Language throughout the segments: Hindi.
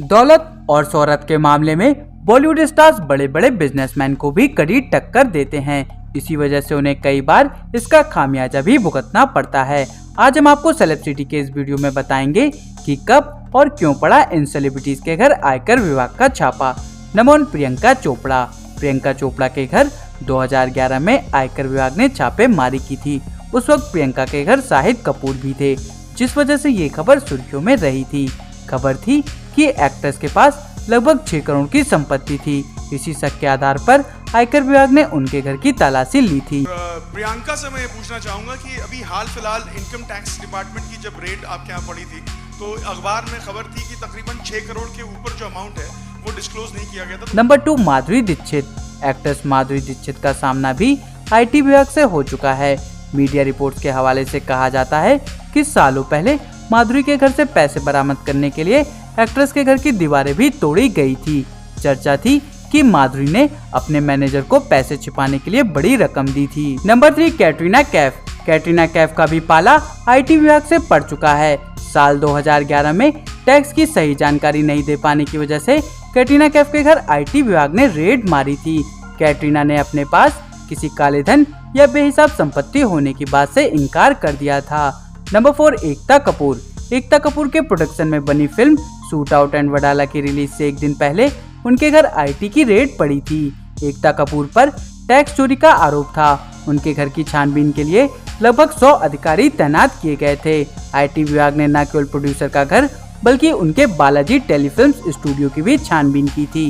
दौलत और शोहरत के मामले में बॉलीवुड स्टार्स बड़े बड़े बिजनेसमैन को भी कड़ी टक्कर देते हैं। इसी वजह से उन्हें कई बार इसका खामियाजा भी भुगतना पड़ता है। आज हम आपको सेलिब्रिटी के इस वीडियो में बताएंगे कि कब और क्यों पड़ा इन सेलिब्रिटीज के घर आयकर विभाग का छापा। नंबर 1, प्रियंका चोपड़ा। प्रियंका चोपड़ा के घर 2011 में आयकर विभाग ने छापेमारी की थी। उस वक्त प्रियंका के घर शाहिद कपूर भी थे, जिस वजह से ये खबर सुर्खियों में रही थी। खबर थी कि एक्ट्रेस के पास लगभग 6 करोड़ की संपत्ति थी। इसी शक के आधार पर आयकर विभाग ने उनके घर की तलाशी ली थी। प्रियंका से मैं पूछना चाहूंगा कि अभी हाल फिलहाल इनकम टैक्स डिपार्टमेंट की जब रेड आपके यहाँ पड़ी थी तो अखबार में खबर थी कि तकरीबन 6 करोड़ के ऊपर जो अमाउंट है वो डिस्क्लोज नहीं किया गया था। नंबर 2, माधुरी दीक्षित। एक्ट्रेस माधुरी दीक्षित का सामना भी IT विभाग से हो चुका है। मीडिया रिपोर्ट्स के हवाले से कहा जाता है कि सालों पहले माधुरी के घर से पैसे बरामद करने के लिए एक्ट्रेस के घर की दीवारें भी तोड़ी गई थी। चर्चा थी कि माधुरी ने अपने मैनेजर को पैसे छिपाने के लिए बड़ी रकम दी थी। नंबर 3, कैटरीना कैफ। कैटरीना कैफ का भी पाला IT विभाग से पड़ चुका है। साल 2011 में टैक्स की सही जानकारी नहीं दे पाने की वजह से कैटरीना कैफ के घर IT विभाग ने रेड मारी थी। कैटरीना ने अपने पास किसी काले धन या बेहिसाब संपत्ति होने की बात से इनकार कर दिया था। नंबर 4, एकता कपूर। एकता कपूर के प्रोडक्शन में बनी film shoot out and Wadala की रिलीज से एक दिन पहले उनके घर IT की रेड पड़ी थी। एकता कपूर पर टैक्स चोरी का आरोप था। उनके घर की छानबीन के लिए लगभग 100 अधिकारी तैनात किए गए थे। IT विभाग ने न केवल प्रोड्यूसर का घर बल्कि उनके बालाजी टेलीफिल्म्स स्टूडियो की भी छानबीन की थी।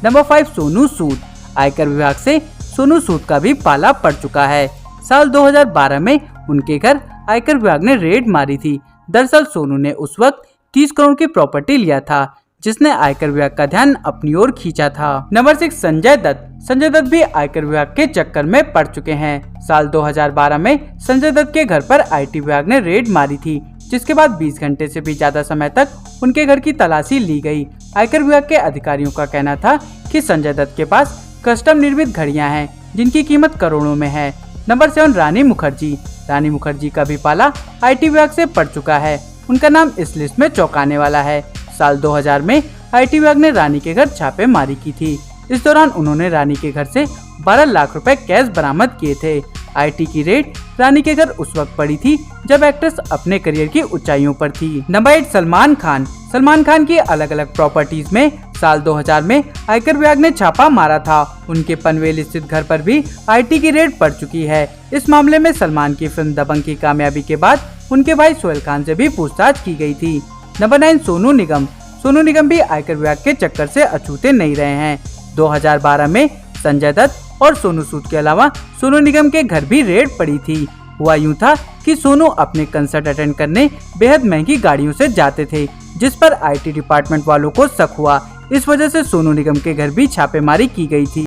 नंबर 5, सोनू सूद। आयकर विभाग से सोनू सूद का भी पाला पड़ चुका है। साल 2012 में उनके घर आयकर विभाग ने रेड मारी थी। दरअसल सोनू ने उस वक्त 30 करोड़ की प्रॉपर्टी लिया था, जिसने आयकर विभाग का ध्यान अपनी ओर खींचा था। नंबर 6, संजय दत्त। संजय दत्त भी आयकर विभाग के चक्कर में पड़ चुके हैं। साल 2012 में संजय दत्त के घर पर IT विभाग ने रेड मारी थी, जिसके बाद 20 घंटे से भी ज्यादा समय तक उनके घर की तलाशी ली गई। आयकर विभाग के अधिकारियों का कहना था कि संजय दत्त के पास कस्टम निर्मित घड़ियां हैं, जिनकी कीमत करोड़ों में है। नंबर 7, रानी मुखर्जी। रानी मुखर्जी का भी पाला IT विभाग से पड़ चुका है। उनका नाम इस लिस्ट में चौंकाने वाला है। साल 2000 में IT विभाग ने रानी के घर छापेमारी की थी। इस दौरान उन्होंने रानी के घर से 12 लाख रुपए कैश बरामद किए थे। IT की रेड रानी के घर उस वक्त पड़ी थी जब एक्ट्रेस अपने करियर की ऊंचाइयों पर थी। नंबर 8, सलमान खान। सलमान खान की अलग अलग प्रॉपर्टीज में साल 2000 में आयकर विभाग ने छापा मारा था। उनके पनवेल स्थित घर पर भी IT की रेड पड़ चुकी है। इस मामले में सलमान की फिल्म दबंग की कामयाबी के बाद उनके भाई सोहेल खान से भी पूछताछ की गई थी। नंबर 9, सोनू निगम। सोनू निगम भी आयकर विभाग के चक्कर से अछूते नहीं रहे हैं। 2012 में संजय दत्त और सोनू सूद के अलावा सोनू निगम के घर भी रेड पड़ी थी। हुआ यूं था कि सोनू अपने कंसर्ट अटेंड करने बेहद महंगी गाड़ियों से जाते थे, जिस पर IT डिपार्टमेंट वालों को शक हुआ। इस वजह से सोनू निगम के घर भी छापेमारी की गई थी।